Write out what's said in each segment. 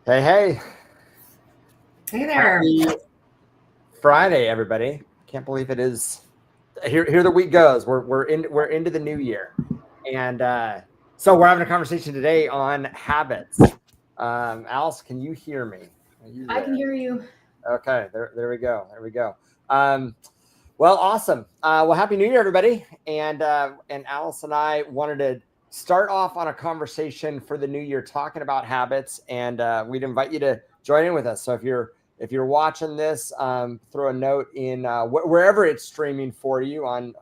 Hey, hey. Hey there. Happy Friday, everybody. Can't believe it is here the week goes. We're into the new year. And so we're having a conversation today on habits. Alice, can you hear me? Are you I can there? hear you. Okay, there we go. There we go. Um, well, awesome. Well, happy New Year, everybody. And Alice and I wanted to start off on a conversation for the new year, talking about habits, and we'd invite you to join in with us. So if you're watching this, throw a note in wherever it's streaming for you on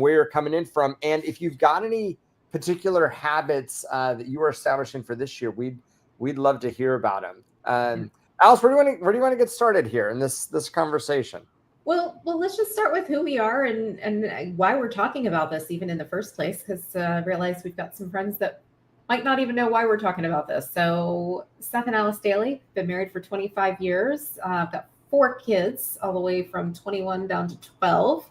where you're coming in from, and if you've got any particular habits that you are establishing for this year, we'd love to hear about them. Yeah. Alice, where do you want to get started here in this conversation? Well, let's just start with who we are and why we're talking about this, even in the first place, because I realize we've got some friends that might not even know why we're talking about this. So, Seth and Alice Daly, been married for 25 years. I've got 4 kids, all the way from 21 down to 12.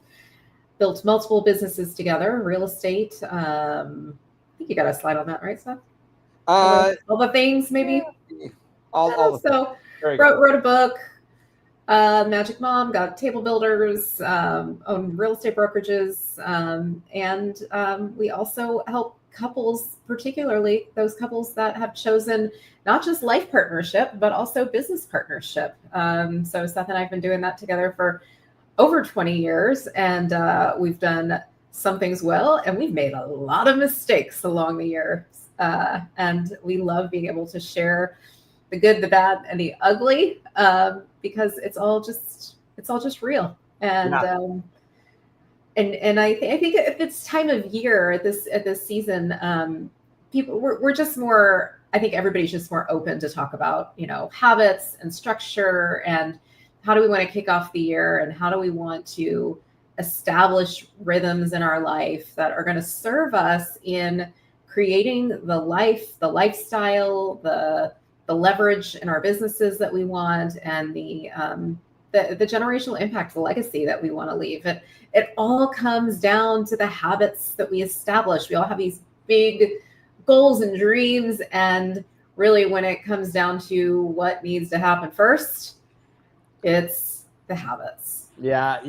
Built multiple businesses together, real estate. I think you got a slide on that, right, Seth? Uh, All the things, yeah, maybe. all the things. So, There you go. wrote a book. Magic Mom, got table builders, own real estate brokerages, and we also help couples, particularly those couples that have chosen not just life partnership, but also business partnership. So Seth and I have been doing that together for over 20 years, and we've done some things well, and we've made a lot of mistakes along the years. And we love being able to share the good, the bad, and the ugly, because it's all just real. And Yeah, I think if it's time of year at this season, people we're just more. I think everybody's just more open to talk about habits and structure and how do we want to kick off the year and how do we want to establish rhythms in our life that are going to serve us in creating the lifestyle, the leverage in our businesses that we want, and the generational impact, the legacy that we want to leave. It all comes down to the habits that we establish. We all have these big goals and dreams, and really, when it comes down to what needs to happen first, it's the habits. yeah.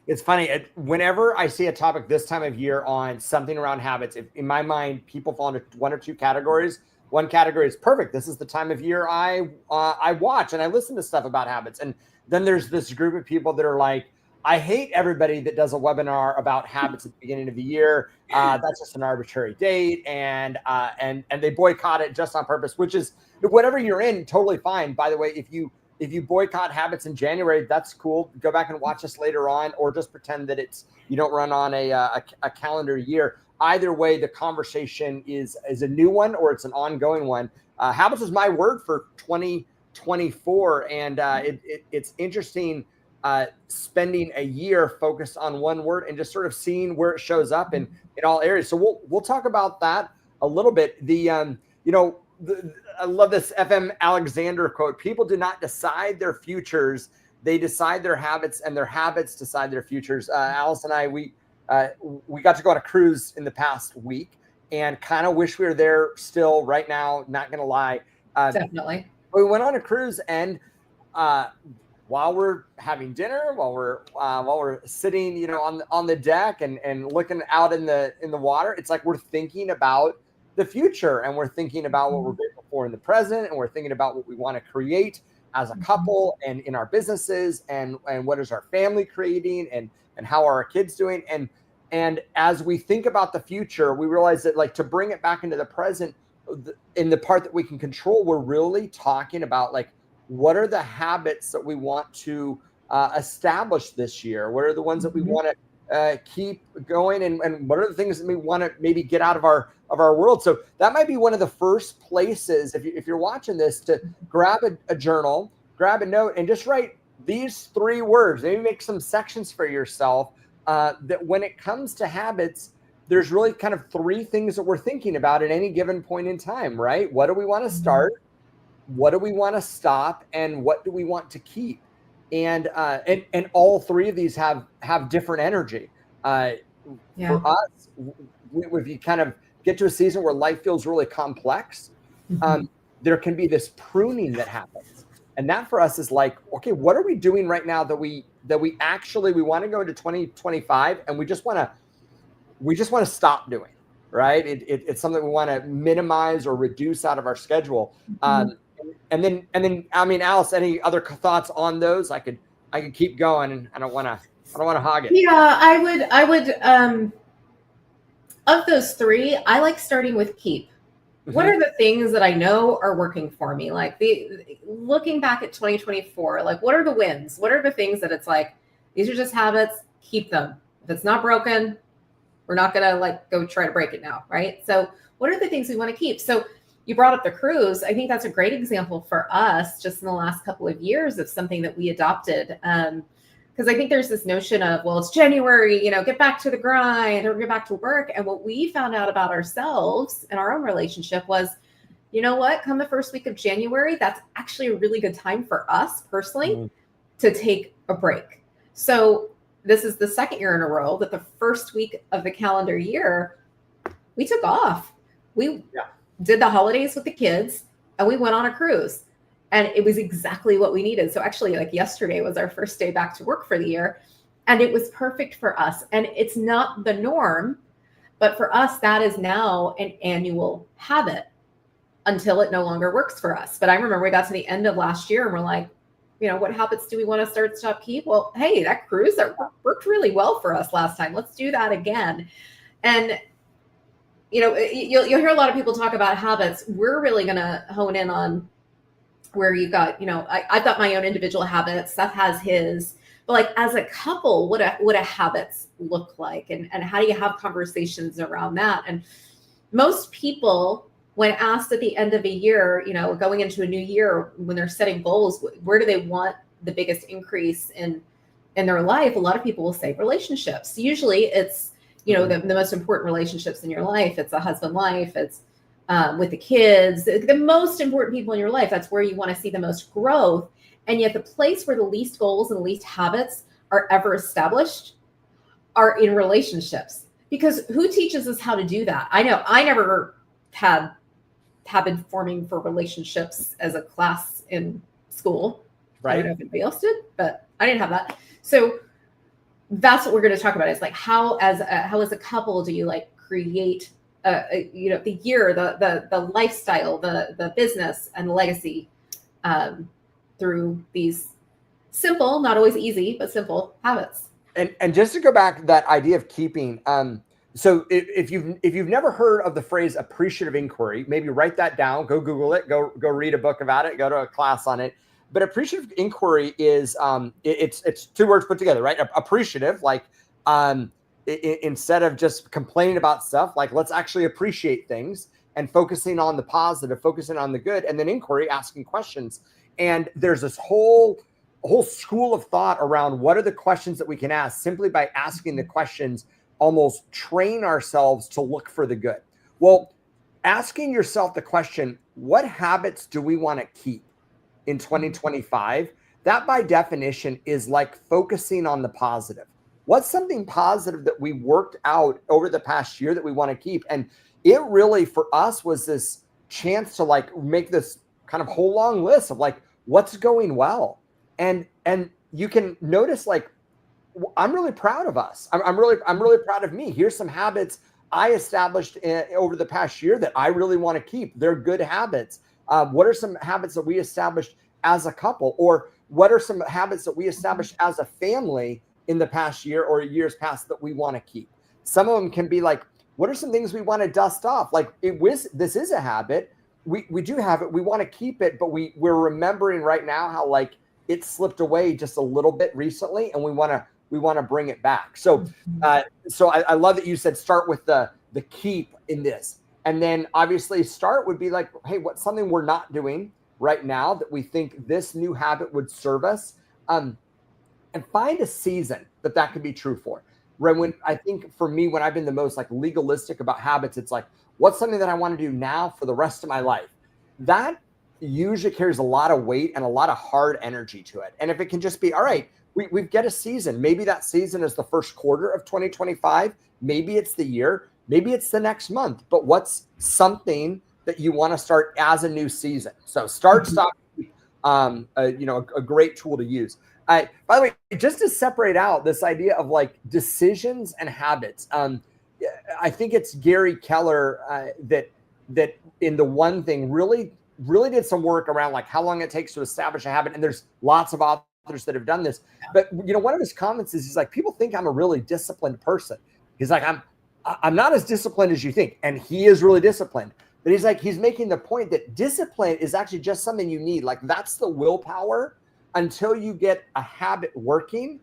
It's funny. Whenever I see a topic this time of year on something around habits, in my mind, people fall into one or two categories. One category is perfect. This is the time of year I watch and I listen to stuff about habits, and then there's this group of people that are like, I hate everybody that does a webinar about habits at the beginning of the year. That's just an arbitrary date, and they boycott it just on purpose. Which is whatever you're in, totally fine. By the way, if you boycott habits in January, that's cool. Go back and watch us later on, or just pretend that you don't run on a calendar year. Either way, the conversation is a new one or it's an ongoing one. Habits is my word for 2024, and it's interesting spending a year focused on one word and just sort of seeing where it shows up in all areas. So we'll talk about that a little bit. I love this FM Alexander quote. People do not decide their futures; they decide their habits, and their habits decide their futures. Alice and I, we got to go on a cruise in the past week, and kind of wish we were there still right now. Not gonna lie, Definitely. we went on a cruise, and uh, while we're having dinner, while we're sitting, on the deck and looking out in the water, it's like we're thinking about the future, and we're thinking about what we're grateful for in the present, and we're thinking about what we want to create as a couple and in our businesses, and what is our family creating, and how are our kids doing, and as we think about the future, we realize that, like, to bring it back into the present, in the part that we can control, we're really talking about, like, what are the habits that we want to establish this year? What are the ones that we Mhm. want to keep going, and what are the things that we want to maybe get out of our world? So that might be one of the first places, if you're watching this, to grab a journal, grab a note, and just write these 3 words. Maybe make some sections for yourself. That when it comes to habits, there's really kind of 3 things that we're thinking about at any given point in time, right? What do we want to Mhm. start? What do we want to stop, and what do we want to keep? And all 3 of these have different energy. uh, Yeah. for us, if you kind of get to a season where life feels really complex, um, Mhm. there can be this pruning that happens. And that for us is like, okay, what are we doing right now that we actually, we want to go into 2025 and we just want to stop doing, right? It's something we want to minimize or reduce out of our schedule. And then, I mean, Alice, any other thoughts on those? I could keep going, and I don't want to hog it. Yeah, I would, of those three, I like starting with keep. What are the things that I know are working for me? Like looking back at 2024, like what are the wins? What are the things that it's like, these are just habits, keep them. If it's not broken, we're not going to like go try to break it now. Right. So what are the things we want to keep? So you brought up the cruise. I think that's a great example for us just in the last couple of years of something that we adopted. Because I think there's this notion of, well, it's January, get back to the grind or get back to work. And what we found out about ourselves and our own relationship was, you know what, come the first week of January, that's actually a really good time for us personally to take a break. So this is the second year in a row that the first week of the calendar year, we took off. We did the holidays with the kids and we went on a cruise. And it was exactly what we needed. So actually, like yesterday was our first day back to work for the year. And it was perfect for us. And it's not the norm, but for us, that is now an annual habit until it no longer works for us. But I remember we got to the end of last year and we're like, what habits do we want to start, stop, keep? Well, hey, that cruise that worked really well for us last time. Let's do that again. And you'll hear a lot of people talk about habits. We're really going to hone in on where you've got, I've got my own individual habits. Seth has his, but like as a couple, what do habits look like? And how do you have conversations around that? And most people, when asked at the end of a year, going into a new year, when they're setting goals, where do they want the biggest increase in their life? A lot of people will say relationships. Usually it's, the most important relationships in your life. It's a husband life. It's with the kids, the most important people in your life. That's where you want to see the most growth. And yet the place where the least goals and the least habits are ever established are in relationships. Because who teaches us how to do that? I know I never had habit forming for relationships as a class in school. Right. I don't know if anybody else did, but I didn't have that. So that's what we're going to talk about. Is like how as a couple do you like create the year, the lifestyle, the business and the legacy through these simple, not always easy, but simple habits. And just to go back to that idea of keeping, so if you've never heard of the phrase appreciative inquiry, maybe write that down, go Google it, go read a book about it, go to a class on it. But appreciative inquiry is it's two words put together, right? Appreciative, like instead of just complaining about stuff, like let's actually appreciate things and focusing on the positive, focusing on the good, and then inquiry, asking questions. And there's this whole school of thought around what are the questions that we can ask. Simply by asking the questions, almost train ourselves to look for the good. Well, asking yourself the question, what habits do we want to keep in 2025? That by definition is like focusing on the positive. What's something positive that we worked out over the past year that we want to keep? And it really, for us, was this chance to like make this kind of whole long list of like, what's going well. And you can notice, like, I'm really proud of us. I'm really proud of me. Here's some habits I established over the past year that I really want to keep. They're good habits. What are some habits that we established as a couple? Or what are some habits that we established as a family in the past year or years past that we want to keep? Some of them can be like, what are some things we want to dust off? Like this is a habit. We do have it. We want to keep it, but we're remembering right now how like it slipped away just a little bit recently, and we want to bring it back. So I love that you said start with the keep in this, and then obviously start would be like, hey, what's something we're not doing right now that we think this new habit would serve us, and find a season that could be true for. When I think for me, when I've been the most like legalistic about habits, it's like, what's something that I want to do now for the rest of my life? That usually carries a lot of weight and a lot of hard energy to it. And if it can just be, all right, we've got a season. Maybe that season is the first quarter of 2025. Maybe it's the year. Maybe it's the next month. But what's something that you want to start as a new season. So start, stop, a great tool to use. By the way, just to separate out this idea of like decisions and habits, I think it's Gary Keller that in the one thing really did some work around like how long it takes to establish a habit. And there's lots of authors that have done this. But one of his comments is he's like, people think I'm a really disciplined person. He's like, I'm not as disciplined as you think, and he is really disciplined. But he's making the point that discipline is actually just something you need. Like that's the willpower until you get a habit working.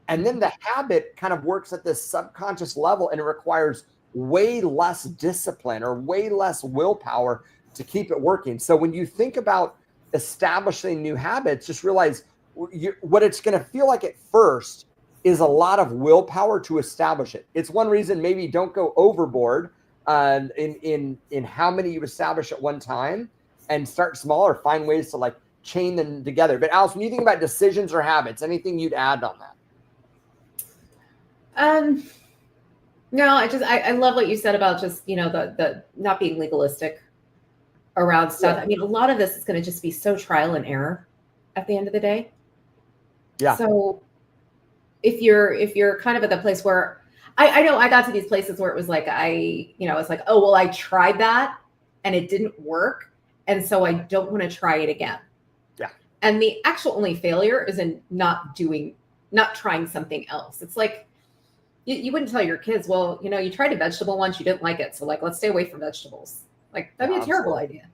And then the habit kind of works at this subconscious level, and it requires way less discipline or way less willpower to keep it working. So when you think about establishing new habits, just realize what it's going to feel like at first is a lot of willpower to establish it. It's one reason maybe don't go overboard in how many you establish at one time, and start small or find ways to like chain them together. But Alice, when you think about decisions or habits, anything you'd add on that? No, I love what you said about just, the not being legalistic around stuff. Yeah. I mean, a lot of this is going to just be so trial and error at the end of the day. Yeah. So if you're kind of at the place where I know I got to these places where it was like, it's like, oh, well, I tried that and it didn't work. And so I don't want to try it again. Yeah. And the actual only failure is in not trying something else. It's like, you wouldn't tell your kids, well, you tried a vegetable once, you didn't like it. So like, let's stay away from vegetables. Like that'd be a terrible idea.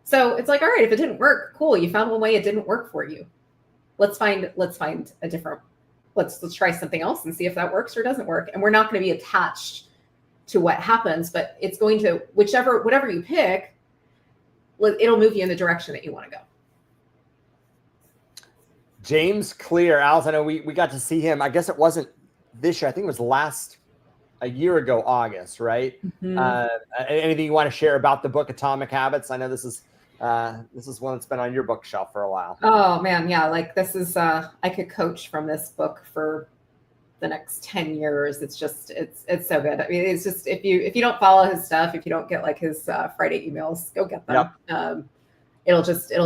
So it's like, all right, if it didn't work, cool. You found one way it didn't work for you. Let's find a different, let's try something else and see if that works or doesn't work. And we're not going to be attached to what happens, but it's going to, whatever you pick, it'll move you in the direction that you want to go. James Clear, Alice, I know we got to see him. I guess it wasn't this year. I think it was a year ago, August, right? Mm-hmm. Anything you want to share about the book Atomic Habits? I know this is one that's been on your bookshelf for a while. Oh man, yeah. Like this is I could coach from this book for the next 10 years. It's just it's so good. I mean, it's just if you don't follow his stuff, if you don't get like his Friday emails, go get them. Yep. It'll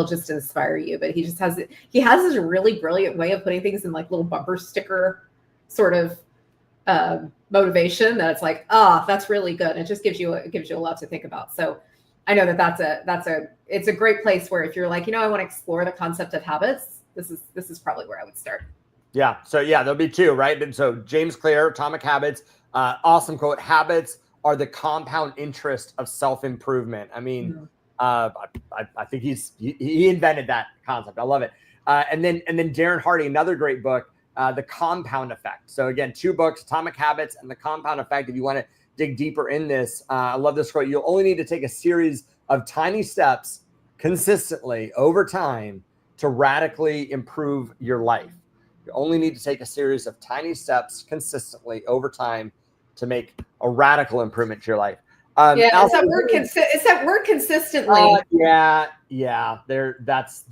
just inspire you. But he has this really brilliant way of putting things in like little bumper sticker sort of motivation that it's like, that's really good. It just gives you a lot to think about. So I know it's a great place where if you're like, I want to explore the concept of habits, this is probably where I would start. Yeah. So yeah, there'll be two, right? And so James Clear, Atomic Habits, awesome quote. Habits are the compound interest of self-improvement. I mean, I think he invented that concept. I love it. And then Darren Hardy, another great book, The Compound Effect. So again, two books, Atomic Habits and The Compound Effect. If you want to dig deeper in this, I love this quote. You'll only need to take a series of tiny steps consistently over time to radically improve your life. You only need to take a series of tiny steps consistently over time to make a radical improvement to your life. It's that word consistently. That's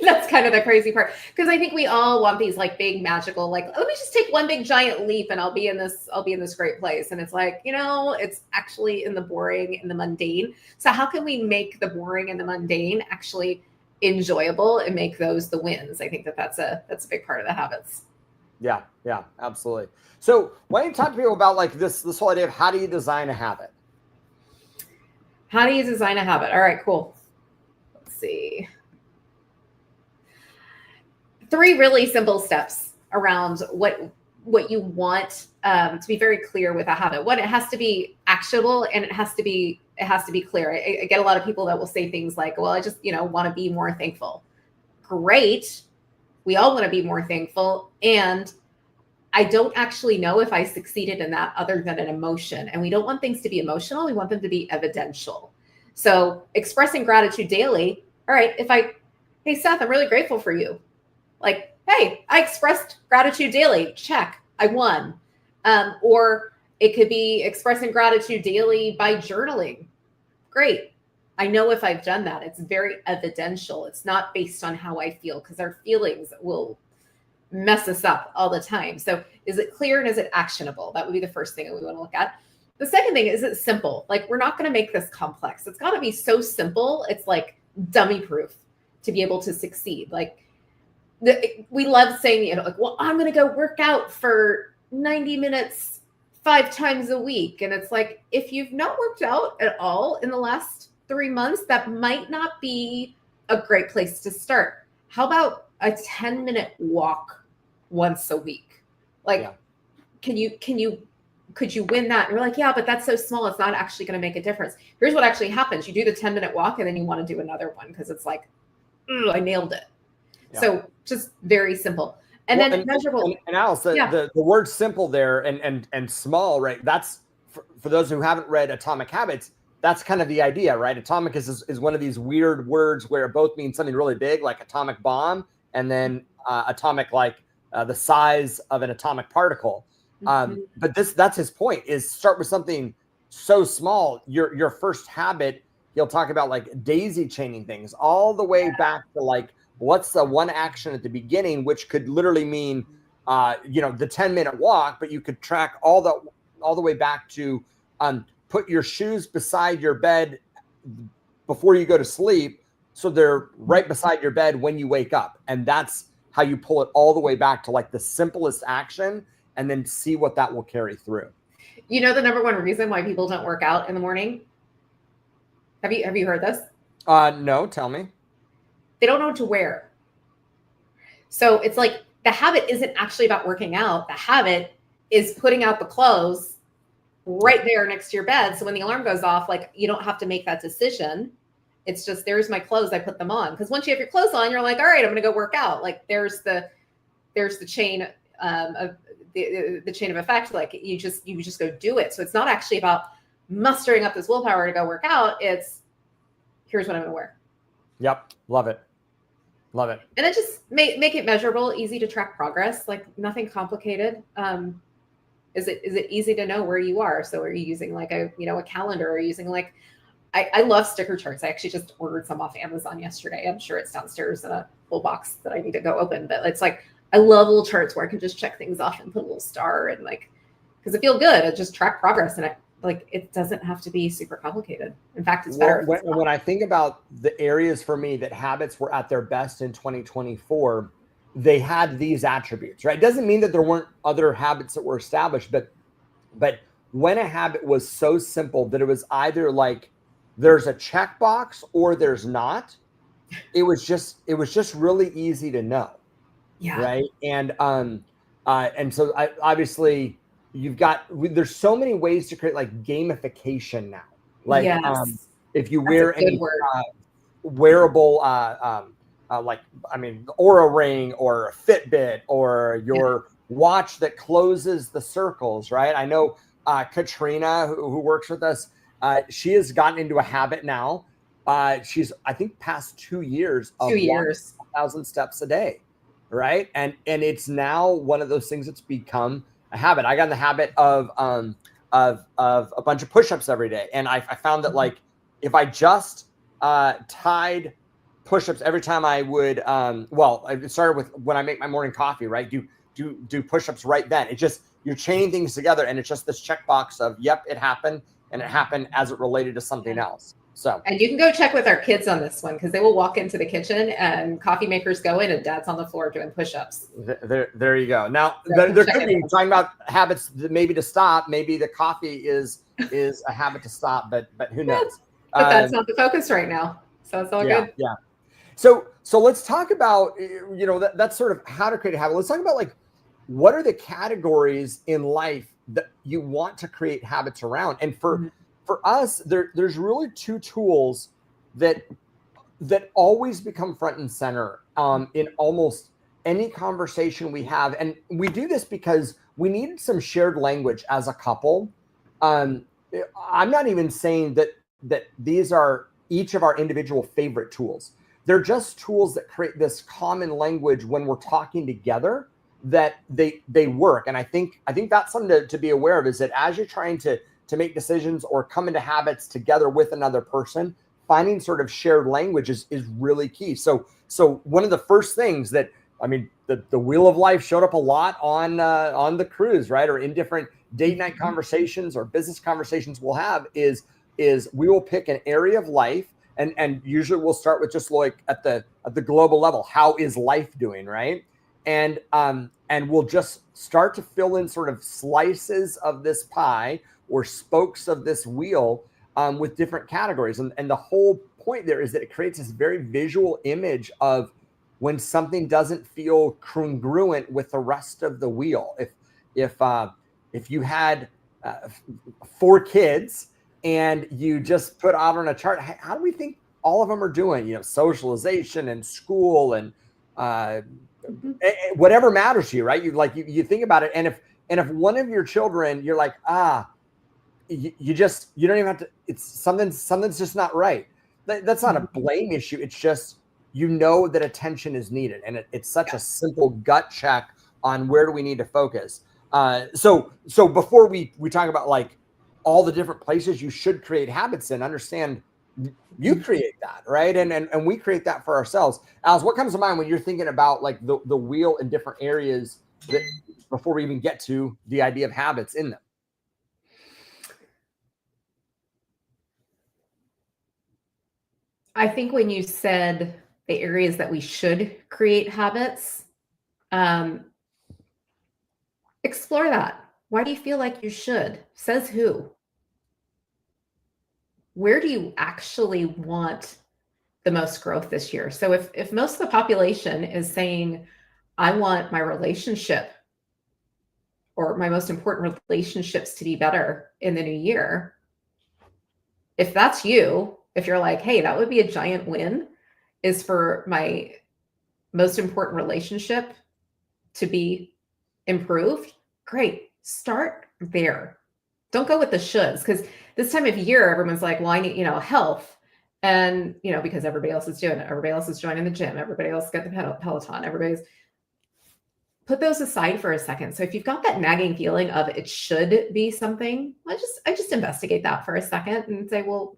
that's kind of the crazy part, because I think we all want these like big magical, like, let me just take one big giant leap and I'll be in this great place. And it's like, it's actually in the boring and the mundane. So how can we make the boring and the mundane actually enjoyable and make those the wins? I think that's a big part of the habits. Yeah, absolutely. So why don't you talk to people about like this whole idea of how do you design a habit? How do you design a habit? All right, cool. Let's see. 3 really simple steps around what you want to be very clear with a habit. One, it has to be actionable and it has to be clear. I get a lot of people that will say things like, well, I just, want to be more thankful. Great. We all want to be more thankful. And I don't actually know if I succeeded in that other than an emotion. And we don't want things to be emotional. We want them to be evidential. So expressing gratitude daily. All right. Hey, Seth, I'm really grateful for you. Like, hey, I expressed gratitude daily. Check. I won. Or it could be expressing gratitude daily by journaling. Great. I know if I've done that. It's very evidential. It's not based on how I feel, because our feelings will mess us up all the time. So is it clear and is it actionable? That would be the first thing that we want to look at. The second thing is it's simple. Like, we're not going to make this complex. It's got to be so simple. It's like dummy proof to be able to succeed. Like, we love saying, you know, like, well, I'm going to go work out for 90 minutes 5 times a week. And it's like, if you've not worked out at all in the last 3 months, that might not be a great place to start. How about a 10-minute walk once a week? Like, could you win that? And we're like, yeah, but that's so small. It's not actually going to make a difference. Here's what actually happens. You do the 10-minute walk and then you want to do another one because it's like, I nailed it. Yeah. So just very simple. And then measurable. And Alice, the word simple there and small, right? That's for those who haven't read Atomic Habits, that's kind of the idea, right? Atomic is one of these weird words where it both means something really big, like atomic bomb, and then atomic, like the size of an atomic particle. But that's his point, is start with something so small. Your first habit, he'll talk about like daisy chaining things all the way back to like, what's the one action at the beginning, which could literally mean, the 10-minute walk, but you could track all the way back to put your shoes beside your bed before you go to sleep, so they're right beside your bed when you wake up. And that's how you pull it all the way back to like the simplest action, and then see what that will carry through. You know, the number one reason why people don't work out in the morning? Have you heard this? No, tell me. They don't know what to wear. So it's like the habit isn't actually about working out. The habit is putting out the clothes right there next to your bed. So when the alarm goes off, like, you don't have to make that decision. It's just, there's my clothes, I put them on. Because once you have your clothes on, you're like, all right, I'm going to go work out. Like, there's the chain of the chain of effect. Like, you just go do it. So it's not actually about mustering up this willpower to go work out. It's, here's what I'm going to wear. Yep. Love it. Love it. And then just make it measurable, easy to track progress, like nothing complicated. Is it easy to know where you are? So are you using like a calendar, or using like, I love sticker charts. I actually just ordered some off Amazon yesterday. I'm sure it's downstairs in a full box that I need to go open, but it's like, I love little charts where I can just check things off and put a little star, and like, because it feels good. It just track progress, and it doesn't have to be super complicated. In fact, it's better. When I think about the areas for me that habits were at their best in 2024, they had these attributes, right? It doesn't mean that there weren't other habits that were established, but when a habit was so simple that it was either like there's a checkbox or there's not, it was just really easy to know. Yeah. Right. And so obviously there's so many ways to create like gamification now. Like, yes. If you wear any wearable, the Oura Ring or a Fitbit or your watch that closes the circles, right? I know Katrina, who works with us, she has gotten into a habit now. She's, I think, past 2 years of 1,000 steps a day. Right. And it's now one of those things that's become a habit. I got in the habit of a bunch of push-ups every day. And I found that, like, if I just tied push-ups every time I would, it started with when I make my morning coffee, right? Do push-ups right then. It just, you're chaining things together, and it's just this checkbox of, yep, it happened, and it happened as it related to something else. So, and you can go check with our kids on this one, because they will walk into the kitchen and coffee makers go in and dad's on the floor doing push-ups. There you go. Now, there could be talking about habits that maybe to stop. Maybe the coffee is a habit to stop, but who knows? But that's not the focus right now. So it's all good. Yeah. So let's talk about, that's sort of how to create a habit. Let's talk about, like, what are the categories in life that you want to create habits around? And for us, there's really two tools that always become front and center in almost any conversation we have. And we do this because we needed some shared language as a couple. I'm not even saying that these are each of our individual favorite tools. They're just tools that create this common language when we're talking together, that they work. And I think that's something to be aware of, is that as you're trying to make decisions or come into habits together with another person, finding sort of shared language is really key. So one of the first things that I mean, the wheel of life showed up a lot on the cruise, right? Or in different date night conversations or business conversations we'll have is we will pick an area of life, and usually we'll start with just like at the global level, how is life doing, right? And we'll just start to fill in sort of slices of this pie or spokes of this wheel with different categories. And the whole point there is that it creates this very visual image of when something doesn't feel congruent with the rest of the wheel. If you had 4 kids and you just put out on a chart, how do we think all of them are doing? You know, socialization and school and whatever matters to you, right? You think about it, and if one of your children, you're like, you don't even have to. It's something's just not right. That's not a blame issue. It's just, you know, that attention is needed, and it's such a simple gut check on where do we need to focus. So before we talk about like all the different places you should create habits in, understand you create that, right? And we create that for ourselves. Alice, what comes to mind when you're thinking about like the wheel in different areas that before we even get to the idea of habits in them? I think when you said the areas that we should create habits, explore that. Why do you feel like you should? Says who? Where do you actually want the most growth this year? So if most of the population is saying, I want my relationship or my most important relationships to be better in the new year, if that's you, if you're like, hey, that would be a giant win, is for my most important relationship to be improved, great. Start there. Don't go with the shoulds, because this time of year, everyone's like, well, I need, health. And, because everybody else is doing it. Everybody else is joining the gym. Everybody else got the Peloton. Everybody's, put those aside for a second. So if you've got that nagging feeling of it should be something, I just investigate that for a second and say, well,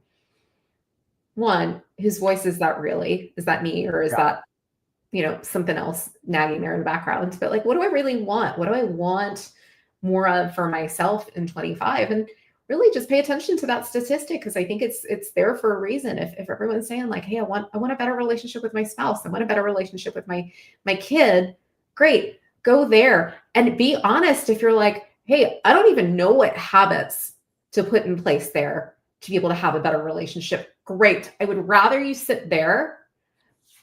one, whose voice is that really? Is that me, or is that, something else nagging there in the background? But like, what do I really want? What do I want more of for myself in 25? And really just pay attention to that statistic, because I think it's there for a reason. If everyone's saying like, hey, I want a better relationship with my spouse, I want a better relationship with my kid, great, go there and be honest. If you're like, hey, I don't even know what habits to put in place there to be able to have a better relationship, great. I would rather you sit there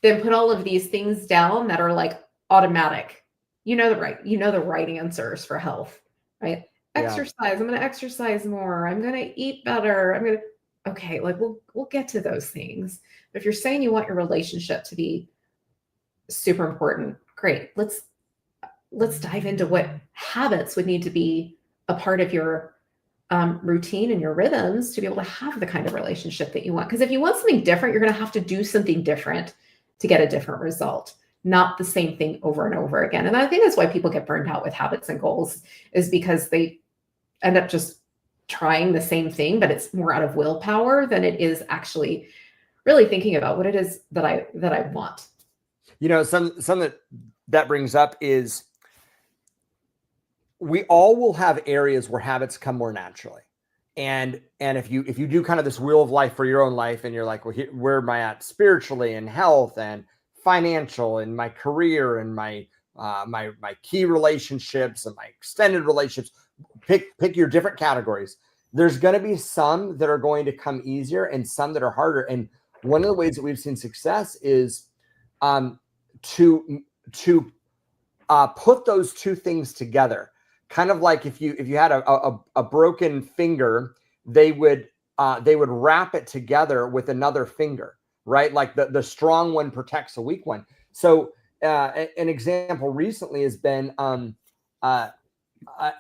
than put all of these things down that are like automatic. You know the right answers for health, right? Yeah. Exercise. I'm going to exercise more. I'm going to eat better. Okay, like we'll get to those things. But if you're saying you want your relationship to be super important, great. Let's dive into what habits would need to be a part of your routine and your rhythms to be able to have the kind of relationship that you want. Because if you want something different, you're going to have to do something different to get a different result, not the same thing over and over again. And I think that's why people get burned out with habits and goals, is because they end up just trying the same thing, but it's more out of willpower than it is actually really thinking about what it is that I want. Some that brings up is we all will have areas where habits come more naturally. And if you do kind of this wheel of life for your own life, and you're like, well, where am I at spiritually and health and financial and my career and my key relationships and my extended relationships, pick your different categories. There's going to be some that are going to come easier and some that are harder. And one of the ways that we've seen success is to put those two things together. Kind of like if you had a broken finger, they would wrap it together with another finger, right? Like the strong one protects the weak one. So an example recently has been a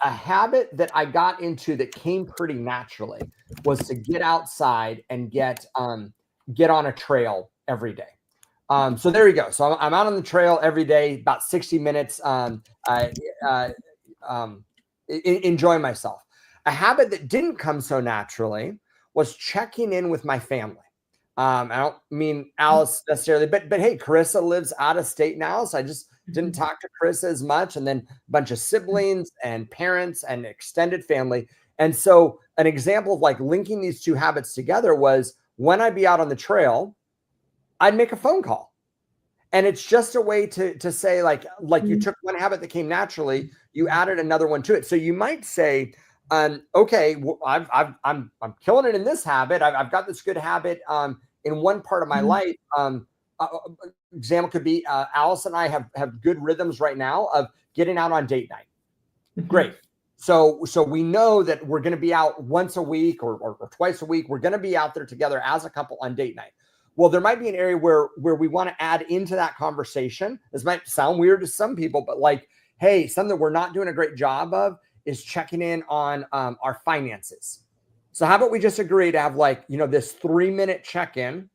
habit that I got into that came pretty naturally was to get outside and get on a trail every day. So there you go. So I'm out on the trail every day, about 60 minutes. Enjoy myself. A habit that didn't come so naturally was checking in with my family. I don't mean Alice necessarily, but hey, Carissa lives out of state now, so I just didn't talk to Carissa as much. And then a bunch of siblings and parents and extended family. And so an example of like linking these two habits together was when I'd be out on the trail, I'd make a phone call. And it's just a way to say like you took one habit that came naturally, you added another one to it. So you might say, okay, well, I'm killing it in this habit. I've got this good habit in one part of my life. Example could be Alice and I have good rhythms right now of getting out on date night. Great. So we know that we're going to be out once a week or twice a week. We're going to be out there together as a couple on date night. Well, there might be an area where we want to add into that conversation. This might sound weird to some people, but like, hey, something we're not doing a great job of is checking in on our finances. So how about we just agree to have like, this 3-minute check-in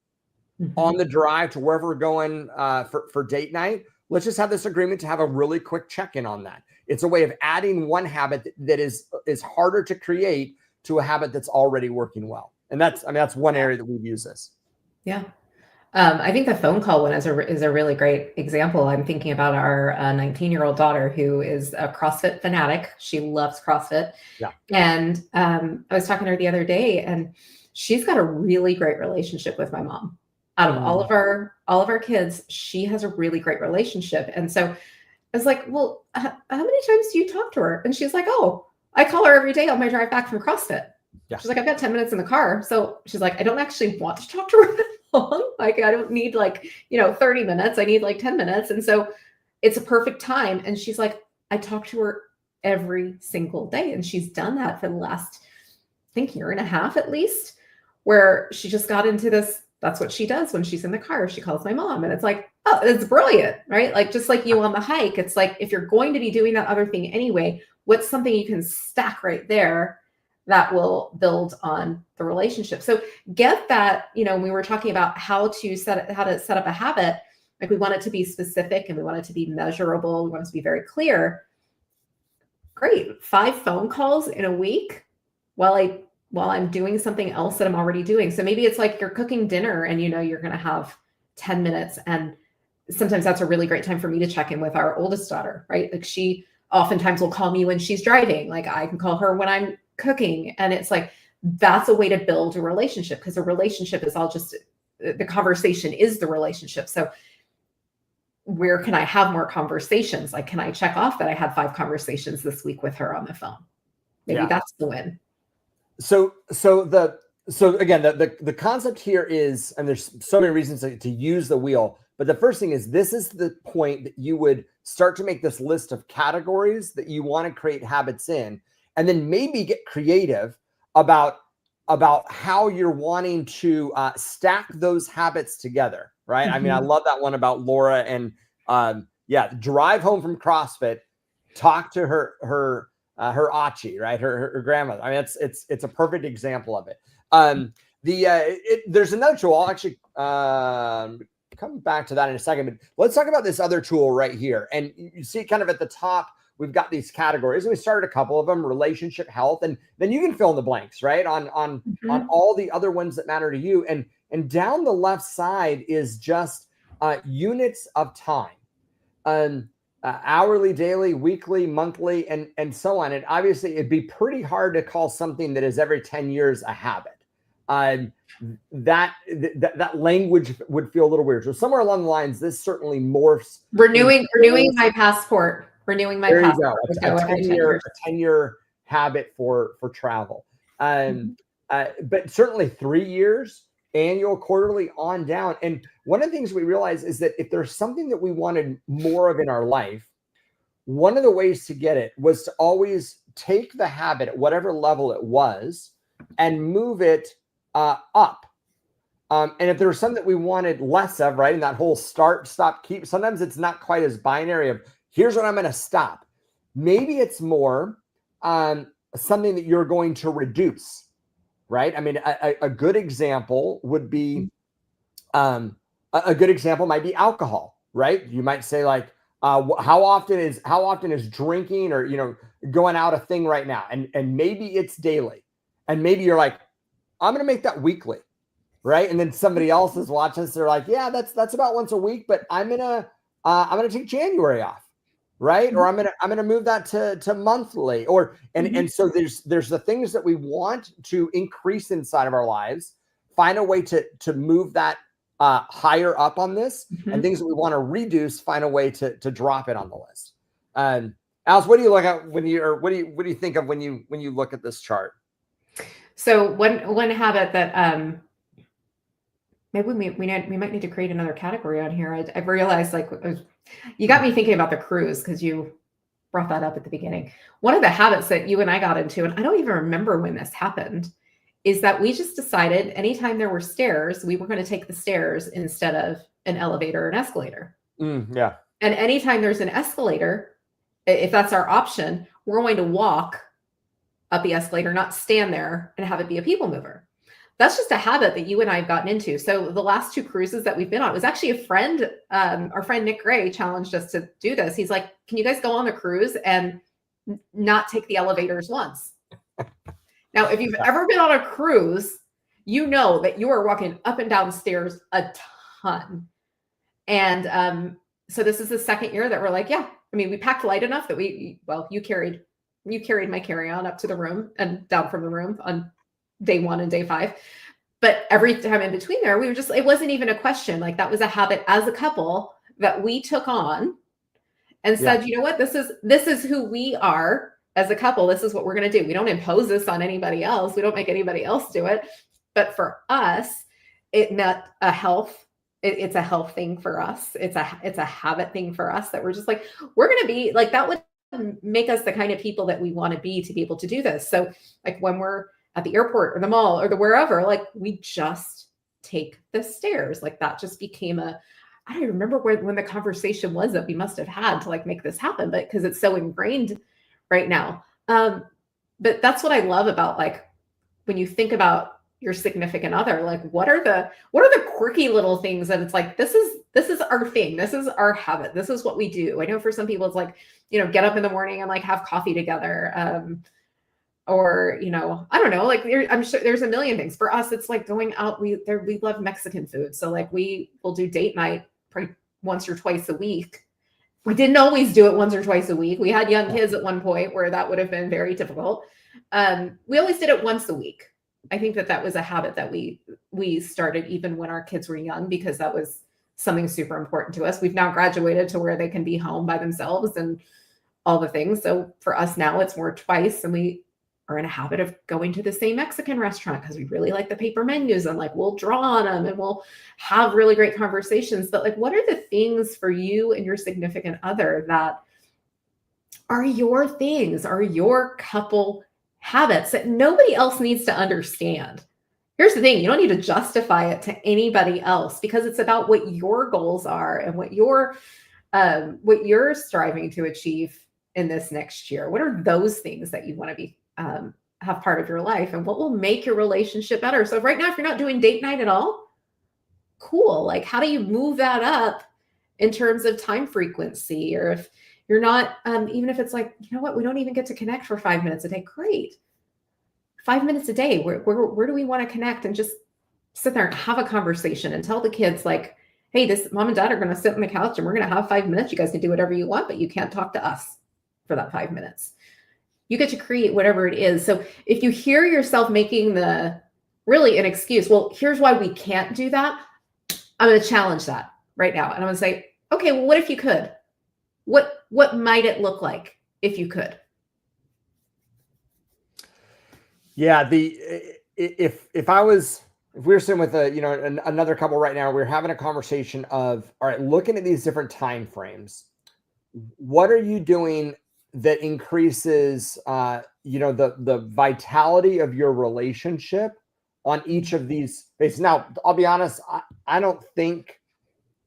on the drive to wherever we're going for date night. Let's just have this agreement to have a really quick check-in on that. It's a way of adding one habit that is harder to create to a habit that's already working well. And that's one area that we've used this. Yeah. I think the phone call one is a really great example. I'm thinking about our 19-year-old daughter who is a CrossFit fanatic. She loves CrossFit. Yeah. And I was talking to her the other day, and she's got a really great relationship with my mom. Out of all of our kids, she has a really great relationship. And so I was like, well, how many times do you talk to her? And she's like, oh, I call her every day on my drive back from CrossFit. Yeah. She's like, I've got 10 minutes in the car. So she's like, I don't actually want to talk to her that long. Like, I don't need 30 minutes. I need 10 minutes. And so it's a perfect time. And she's like, I talk to her every single day. And she's done that for the last, I think, year and a half at least, where she just got into this. That's what she does when she's in the car. She calls my mom, and it's like, oh, it's brilliant, right? Like, just like you on the hike, it's like, if you're going to be doing that other thing anyway, what's something you can stack right there that will build on the relationship? So get that, when we were talking about how to set up a habit, like we want it to be specific and we want it to be measurable. We want it to be very clear. Great. 5 phone calls in a week while I'm doing something else that I'm already doing. So maybe it's like you're cooking dinner and you're going to have 10 minutes. And sometimes that's a really great time for me to check in with our oldest daughter, right? Like, she oftentimes will call me when she's driving. Like, I can call her when I'm cooking. And it's like, that's a way to build a relationship, because a relationship is all just, the conversation is the relationship. So where can I have more conversations? Like, can I check off that I had 5 conversations this week with her on the phone? Maybe that's the win. So again, the concept here is, and there's so many reasons to use the wheel, but the first thing is, this is the point that you would start to make this list of categories that you want to create habits in, and then maybe get creative about how you're wanting to stack those habits together, right? I mean, I love that one about Laura and drive home from CrossFit, talk to her Achi, right? Her grandmother. I mean, it's a perfect example of it. There's another tool. I'll actually come back to that in a second, but let's talk about this other tool right here. And you see kind of at the top, we've got these categories, and we started a couple of them: relationship, health, and then you can fill in the blanks, right? On all the other ones that matter to you. And down the left side is just units of time. Hourly, daily, weekly, monthly, and so on. And obviously, it'd be pretty hard to call something that is every 10 years a habit. That language would feel a little weird. So somewhere along the lines, this certainly morphs. Renewing my passport. Renewing my passport. There you go. A 10-year habit for travel. But certainly 3 years, annual, quarterly, on down. And one of the things we realize is that if there's something that we wanted more of in our life, one of the ways to get it was to always take the habit at whatever level it was and move it up. And if there was something that we wanted less of, right, and that whole start, stop, keep, sometimes it's not quite as binary of, here's when I'm going to stop. Maybe it's more something that you're going to reduce. Right. I mean, a good example would be a good example might be alcohol. Right. You might say, like, how often is drinking or, going out a thing right now? And maybe it's daily, and maybe you're like, I'm going to make that weekly. right? And then somebody else is watching us. They're like, yeah, that's about once a week, but I'm gonna take January off, right? Or I'm gonna move that to monthly, or and so there's the things that we want to increase inside of our lives. Find a way to move that higher up on this, and things that we want to reduce. Find a way to drop it on the list. Alice, what do you look at what do you think of when you look at this chart? So one habit that maybe we might need to create another category on here. I've realized, like, you got me thinking about the cruise because you brought that up at the beginning. One of the habits that you and I got into, and I don't even remember when this happened, is that we just decided anytime there were stairs, we were going to take the stairs instead of an elevator or an escalator. Yeah. And anytime there's an escalator, if that's our option, we're going to walk up the escalator, not stand there and have it be a people mover. That's just a habit that you and I have gotten into. So the last 2 cruises that we've been on, it was actually a friend, our friend Nick Gray challenged us to do this. He's like, can you guys go on the cruise and not take the elevators once? Now, if you've ever been on a cruise, you know that you are walking up and down stairs a ton. And so this is the second year that we're like, yeah, I mean, we packed light enough that you carried my carry-on up to the room and down from the room on day 1 and day 5. But every time in between there, it wasn't even a question. Like, that was a habit as a couple that we took on and said, you know what, this is who we are as a couple. This is what we're going to do. We don't impose this on anybody else. We don't make anybody else do it. But for us, it meant a health. It's a health thing for us. It's a habit thing for us that we're just like, we're going to be like, that would make us the kind of people that we want to be able to do this. So like when we're at the airport or the mall or the wherever, like, we just take the stairs. Like, that just became I don't remember when the conversation was that we must have had to like make this happen, but because it's so ingrained right now. But that's what I love about, like, when you think about your significant other, like, what are the quirky little things that it's like, this is our thing. This is our habit. This is what we do. I know for some people it's like, get up in the morning and like have coffee together. Or, I don't know, like, I'm sure there's a million things. For us, it's like going out. We love Mexican food. So like we will do date night probably once or twice a week. We didn't always do it once or twice a week. We had young kids at one point where that would have been very difficult. We always did it once a week. I think that was a habit that we started even when our kids were young, because that was something super important to us. We've now graduated to where they can be home by themselves and all the things. So for us now, it's more twice, and we are in a habit of going to the same Mexican restaurant because we really like the paper menus, and like we'll draw on them and we'll have really great conversations. But like, what are the things for you and your significant other that are your things, are your couple habits that nobody else needs to understand? Here's the thing. You don't need to justify it to anybody else, because it's about what your goals are and what you're striving to achieve in this next year. What are those things that you want to be have part of your life, and what will make your relationship better? So right now, if you're not doing date night at all, cool. Like, how do you move that up in terms of time frequency? Or if you're not, even if it's like, you know what, we don't even get to connect for 5 minutes a day. Great. 5 minutes a day. Where do we want to connect and just sit there and have a conversation and tell the kids, like, hey, this mom and dad are going to sit on the couch and we're going to have 5 minutes. You guys can do whatever you want, but you can't talk to us for that 5 minutes. You get to create whatever it is. So if you hear yourself making really an excuse, well, here's why we can't do that, I'm going to challenge that right now. And I'm going to say, okay, well, what if you could? What might it look like if you could? Yeah, if we were sitting with another couple right now, we're having a conversation of, all right, looking at these different time frames, what are you doing that increases the vitality of your relationship on each of these bases? Now, I'll be honest, I don't think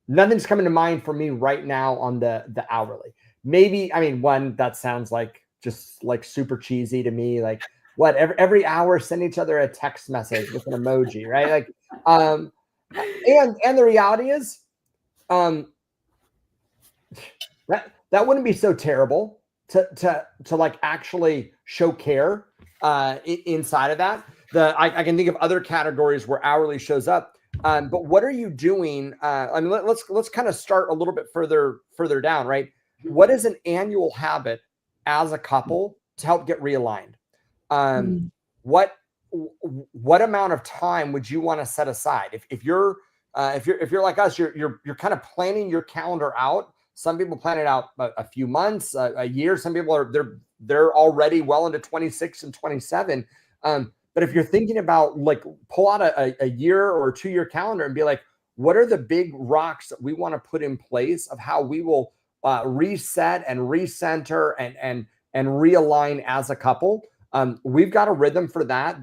nothing's coming to mind for me right now on the hourly. Maybe, I mean, one that sounds like just like super cheesy to me, like what, every hour send each other a text message with an emoji, right? Like, and the reality is, that wouldn't be so terrible to like actually show care inside of that. I can think of other categories where hourly shows up. But what are you doing? I mean, let's kind of start a little bit further down, right? What is an annual habit as a couple to help get realigned? What amount of time would you want to set aside if you're like us, you're kind of planning your calendar out. Some people plan it out a few months, a year. Some people they're already well into 26 and 27. But if you're thinking about like pull out a year or 2 year calendar and be like, what are the big rocks that we want to put in place of how we will reset and recenter and realign as a couple? We've got a rhythm for that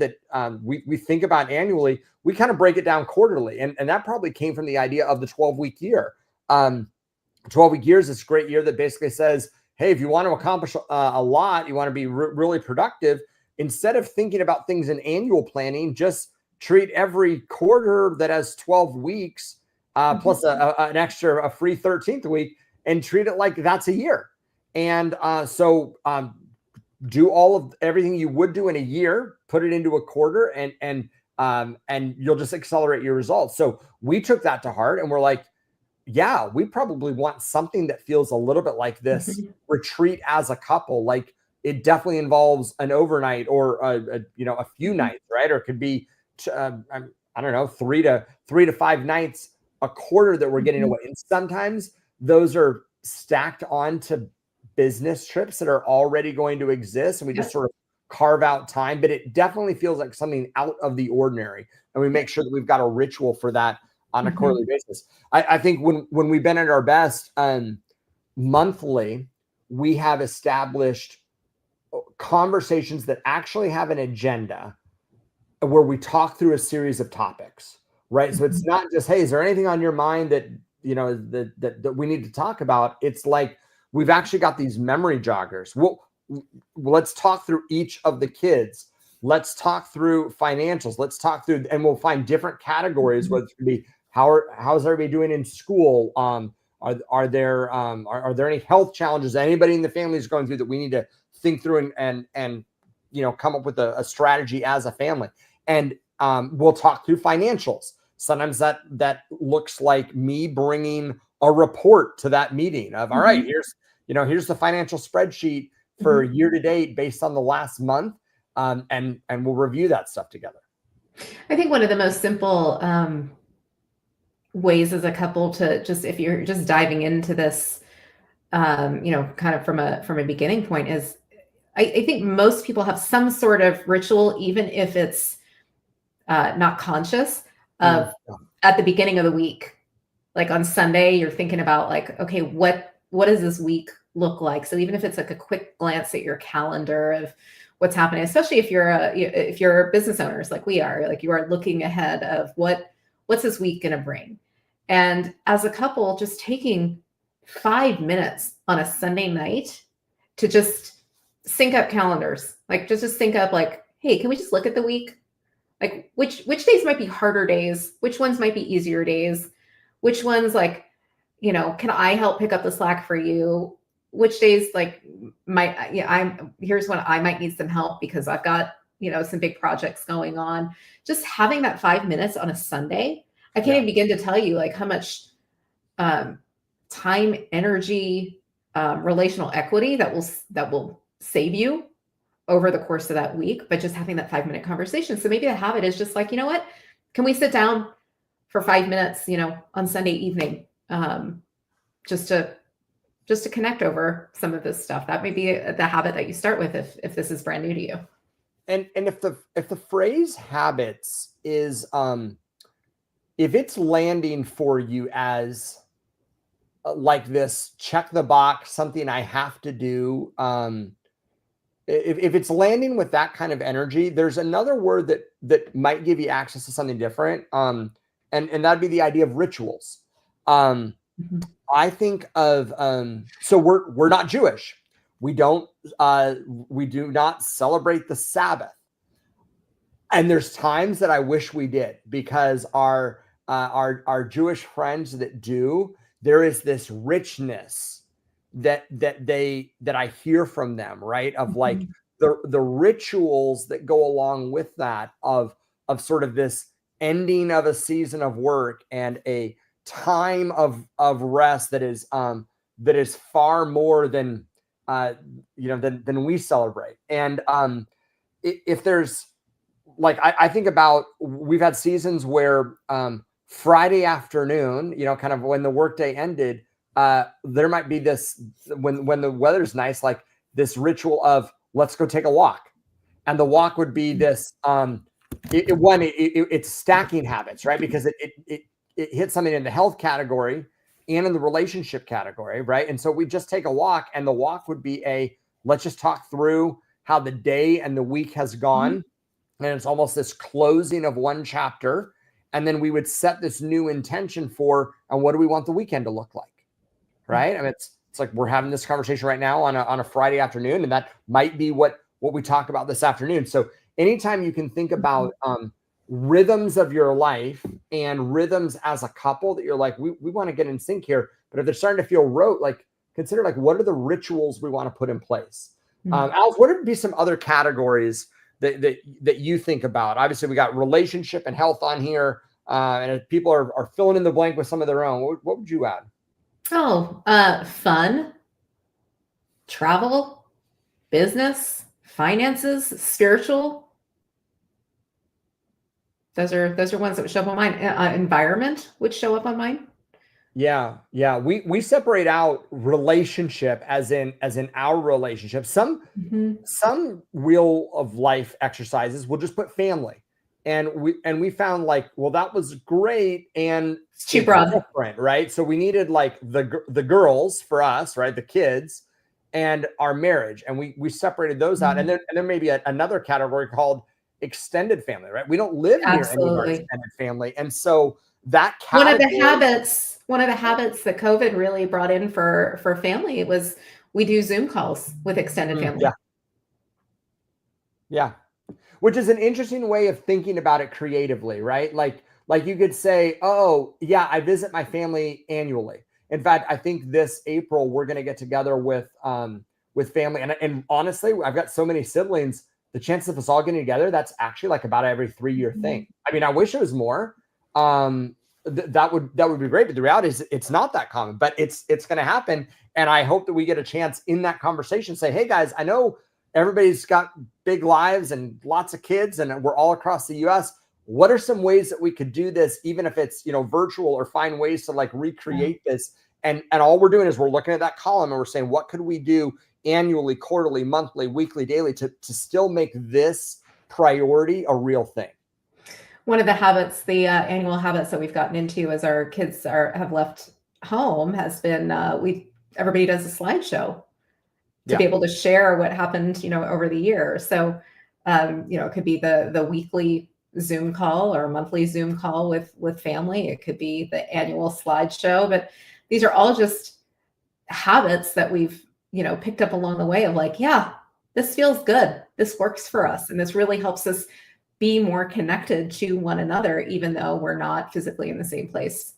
we think about annually. We kind of break it down quarterly. And that probably came from the idea of the 12-week year. 12-week year is this great year that basically says, hey, if you want to accomplish a lot, you want to be really productive, instead of thinking about things in annual planning, just treat every quarter that has 12 weeks plus an extra free 13th week and treat it like that's a year. And so do all of everything you would do in a year, put it into a quarter, and you'll just accelerate your results. So we took that to heart and we're like, yeah, we probably want something that feels a little bit like this retreat as a couple. Like it definitely involves an overnight or a few nights, right? Or it could be, I don't know, 3 to 5 nights a quarter that we're getting away. And sometimes those are stacked onto business trips that are already going to exist, and we just sort of carve out time. But it definitely feels like something out of the ordinary, and we make sure that we've got a ritual for that on a quarterly basis. I think when we've been at our best, monthly, we have established conversations that actually have an agenda where we talk through a series of topics, right? So it's not just, hey, is there anything on your mind that that we need to talk about? It's like we've actually got these memory joggers. Let's talk through each of the kids. Let's talk through financials. Let's talk through, and we'll find different categories, whether it be how's everybody doing in school? Are there any health challenges anybody in the family is going through that we need to think through and come up with a strategy as a family? And we'll talk through financials. Sometimes that looks like me bringing a report to that meeting of, all right, here's the financial spreadsheet for year to date based on the last month. And we'll review that stuff together. I think one of the most simple ways as a couple to just, if you're just diving into this, kind of from a beginning point, is I think most people have some sort of ritual, even if it's not conscious, of at the beginning of the week. Like on Sunday, you're thinking about like, okay, what does this week look like? So even if it's like a quick glance at your calendar of what's happening, especially if you're business owners like we are, like you are looking ahead of what's this week going to bring. And as a couple, just taking 5 minutes on a Sunday night to just sync up calendars, like just sync up like, hey, can we just look at the week? Like which days might be harder days? Which ones might be easier days? Which ones like, can I help pick up the slack for you? Which days like here's when I might need some help because I've got, some big projects going on. Just having that 5 minutes on a Sunday, I can't even begin to tell you like how much time, energy, relational equity that will save you over the course of that week, but just having that 5-minute conversation. So maybe the habit is just like, you know what, can we sit down for 5 minutes, on Sunday evening, just to connect over some of this stuff. That may be the habit that you start with if this is brand new to you. And if the phrase habits is, if it's landing for you as like this, check the box, something I have to do, if it's landing with that kind of energy, there's another word that might give you access to something different. And that'd be the idea of rituals. I think of, so we're not Jewish. We do not celebrate the Sabbath. And there's times that I wish we did, because our Jewish friends that do, there is this richness that I hear from them, right? Of like, the rituals that go along with that of sort of this ending of a season of work and a time of rest that is far more than than we celebrate. And if there's like I think about, we've had seasons where Friday afternoon, kind of when the workday ended, there might be this, when the weather's nice, like this ritual of let's go take a walk. And the walk would be this it's stacking habits, right? Because it hits something in the health category and in the relationship category, right? And so we just take a walk, and the walk would be let's just talk through how the day and the week has gone. And it's almost this closing of one chapter. And then we would set this new intention for, and what do we want the weekend to look like? Right. I mean, it's like we're having this conversation right now on a Friday afternoon, and that might be what we talk about this afternoon. So anytime you can think about rhythms of your life and rhythms as a couple that you're like, we want to get in sync here, but if they're starting to feel rote, like consider like, what are the rituals we want to put in place? Alice, what would be some other categories that you think about? Obviously, we got relationship and health on here, and if people are filling in the blank with some of their own, what would you add? Oh, fun, travel, business, finances, spiritual. Those are ones that would show up on mine. Environment would show up on mine. Yeah. We separate out relationship as in our relationship. Some wheel of life exercises will just put family, and we found like, well, that was great, and it's too broad, different, right? So we needed like the girls for us, right, the kids, and our marriage, and we separated those out, and there may be another category called extended family, right? We don't live near any of our extended family, and so that one of the habits that COVID really brought in for family was we do Zoom calls with extended family. Yeah. Which is an interesting way of thinking about it creatively, right? Like you could say, oh yeah, I visit my family annually. In fact, I think this April we're going to get together with family. And honestly, I've got so many siblings, the chances of us all getting together, that's actually like about every 3-year thing. I mean, I wish it was more. That would be great, but the reality is it's not that common, but it's going to happen. And I hope that we get a chance in that conversation to say, hey guys, I know everybody's got big lives and lots of kids, and we're all across the US. What are some ways that we could do this, even if it's, virtual, or find ways to like recreate this? And all we're doing is we're looking at that column and we're saying, what could we do annually, quarterly, monthly, weekly, daily to still make this priority a real thing? One of the habits, the annual habits that we've gotten into as our kids have left home has been everybody does a slideshow to be able to share what happened, over the year. So, it could be the weekly Zoom call or monthly Zoom call with family. It could be the annual slideshow, but these are all just habits that we've, picked up along the way of like, yeah, this feels good. This works for us. And this really helps us be more connected to one another, even though we're not physically in the same place.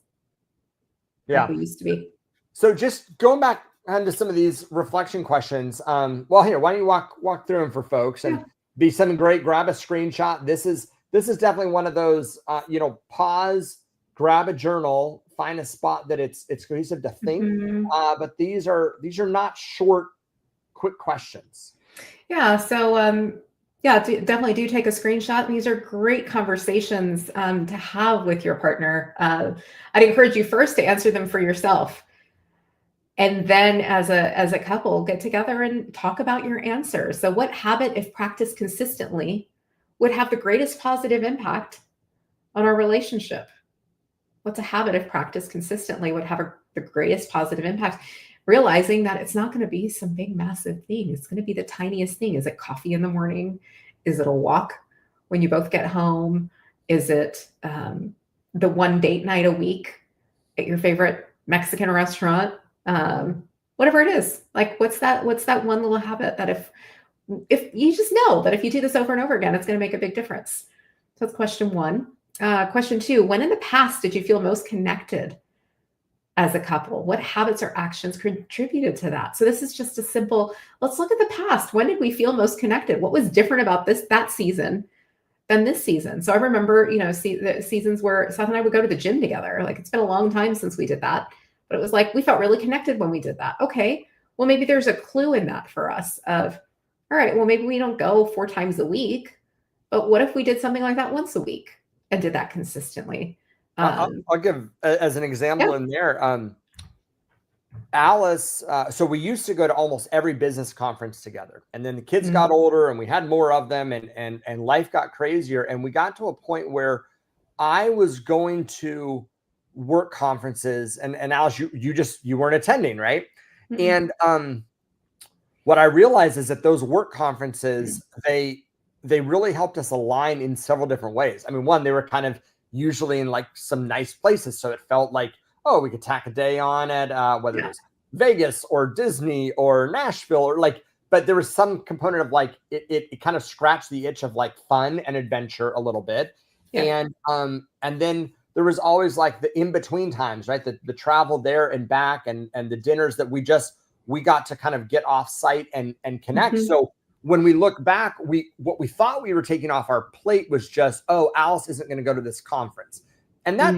Like we used to be. So just going back onto some of these reflection questions. Well, here, why don't you walk through them for folks and be something great? Grab a screenshot. This is definitely one of those, pause, grab a journal, find a spot that it's cohesive to think. But these are not short, quick questions. Yeah. So, definitely do take a screenshot. These are great conversations to have with your partner. I'd encourage you first to answer them for yourself. And then as a couple, get together and talk about your answers. So what habit, if practiced consistently, would have the greatest positive impact on our relationship? What's a habit, if practiced consistently, would have the greatest positive impact? Realizing that it's not going to be some big, massive thing. It's going to be the tiniest thing. Is it coffee in the morning? Is it a walk when you both get home? Is it the one date night a week at your favorite Mexican restaurant? Whatever it is, like what's that one little habit that if you just know that if you do this over and over again, it's going to make a big difference. So that's question one. Question two, when in the past did you feel most connected as a couple? What habits or actions contributed to that? So this is just a simple, let's look at the past. When did we feel most connected? What was different about that season than this season? So I remember, the seasons where Seth and I would go to the gym together. Like, it's been a long time since we did that, but it was like, we felt really connected when we did that. Okay, well, maybe there's a clue in that for us of, all right, well, maybe we don't go 4 times a week, but what if we did something like that once a week and did that consistently? I'll give as an example in there. Alice, so we used to go to almost every business conference together, and then the kids got older and we had more of them, and life got crazier. And we got to a point where I was going to work conferences, and Alice, you weren't attending, right? And what I realized is that those work conferences, they really helped us align in several different ways. I mean, one, they were kind of usually in like some nice places. So it felt like, oh, we could tack a day on at whether it was Vegas or Disney or Nashville or like, but there was some component of like, it kind of scratched the itch of like fun and adventure a little bit. And then there was always like the in-between times, right? The travel there and back and the dinners that we got to kind of get off site and connect. So when we look back, what we thought we were taking off our plate was just, oh, Alice isn't going to go to this conference. And that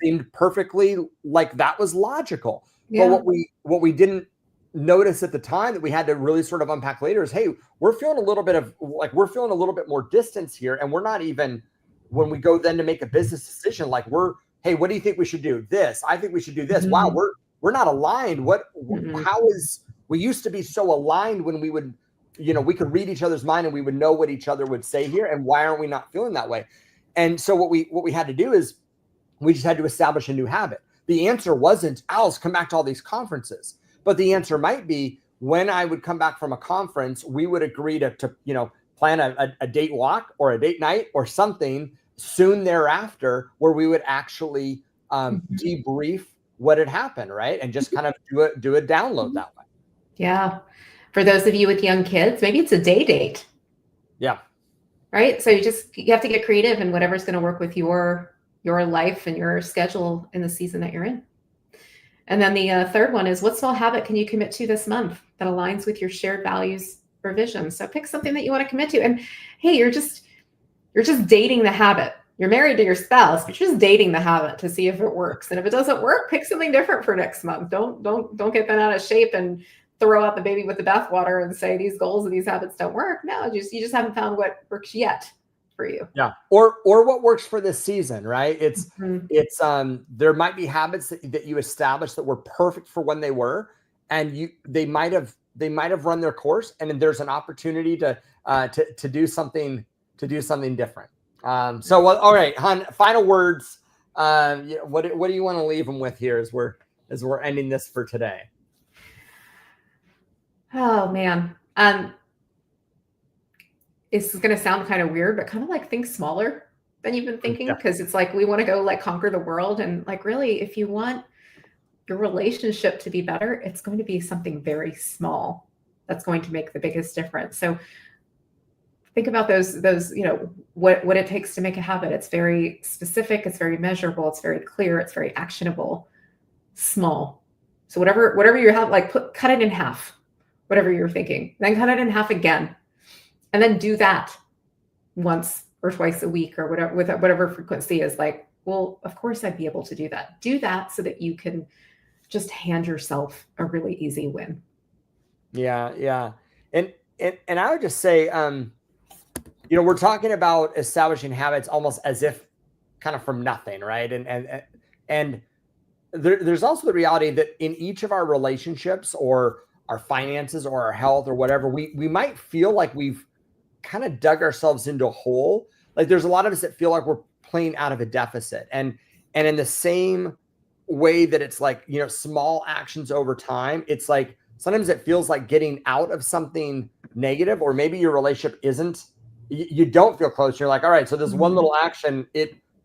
seemed perfectly like that was logical. But what we didn't notice at the time that we had to really sort of unpack later is, hey, we're feeling a little bit more distance here. And we're not even, when we go then to make a business decision, like hey, what do you think we should do? This, I think we should do this. Wow, we're not aligned. We used to be so aligned when we would, we could read each other's mind and we would know what each other would say here. And why aren't we not feeling that way? And so what we had to do is we just had to establish a new habit. The answer wasn't, Alice, come back to all these conferences. But the answer might be, when I would come back from a conference, we would agree to plan a date walk or a date night or something soon thereafter where we would actually debrief what had happened, right? And just kind of do a download that way. Yeah. For those of you with young kids, maybe it's a day date. Yeah. Right. So you have to get creative in whatever's going to work with your life and your schedule in the season that you're in. And then the third one is, what small habit can you commit to this month that aligns with your shared values or vision? So pick something that you want to commit to. And hey, you're just dating the habit. You're married to your spouse, but you're just dating the habit to see if it works. And if it doesn't work, pick something different for next month. Don't get bent out of shape and throw out the baby with the bathwater and say these goals and these habits don't work. No, you just haven't found what works yet for you. Yeah. Or what works for this season, right? It's there might be habits that you established that were perfect for when they were, and they might have run their course, and then there's an opportunity to do something different. So all right, hon, final words. What do you want to leave them with here as we're ending this for today? Oh man. This is going to sound kind of weird, but kind of like think smaller than you've been thinking. Because it's like, we want to go like conquer the world. And like, really, if you want your relationship to be better, it's going to be something very small that's going to make the biggest difference. So think about those, what it takes to make a habit. It's very specific. It's very measurable. It's very clear. It's very actionable, small. So whatever you have, like cut it in half, whatever you're thinking, then cut it in half again. And then do that once or twice a week or whatever, with whatever frequency is like, well, of course I'd be able to do that. Do that so that you can just hand yourself a really easy win. Yeah. Yeah. And I would just say, we're talking about establishing habits almost as if kind of from nothing. Right. And there's also the reality that in each of our relationships or our finances or our health or whatever, we might feel like we've kind of dug ourselves into a hole. Like there's a lot of us that feel like we're playing out of a deficit. And in the same way that it's like, small actions over time, it's like sometimes it feels like getting out of something negative, or maybe your relationship isn't, you don't feel close. You're like, all right, so this one little action,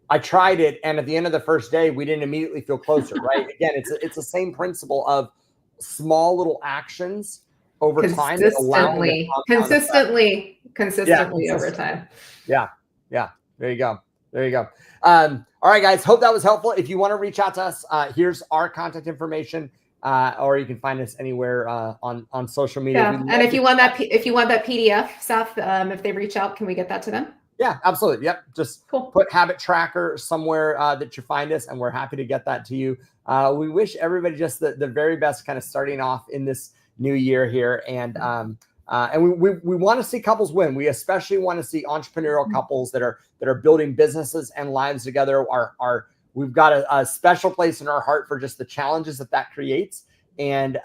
I tried it. And at the end of the first day, we didn't immediately feel closer, right? Again, it's the same principle of small little actions over time that allow consistently over time. Yeah. There you go. All All right, guys. Hope that was helpful. If you want to reach out to us, here's our contact information, or you can find us anywhere on social media. Yeah, and if you want that PDF, Seth, if they reach out, can we get that to them? Yeah, absolutely. Yep. Just cool. Put Habit Tracker somewhere that you find us, and we're happy to get that to you. We wish everybody just the very best, kind of starting off in this new year here, and we want to see couples win. We especially want to see entrepreneurial couples that are building businesses and lives together. We've got a special place in our heart for just the challenges that creates. And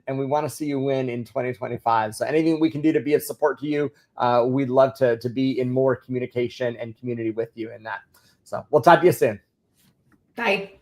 we want to see you win in 2025. So anything we can do to be of support to you, we'd love to be in more communication and community with you in that. So we'll talk to you soon. Bye.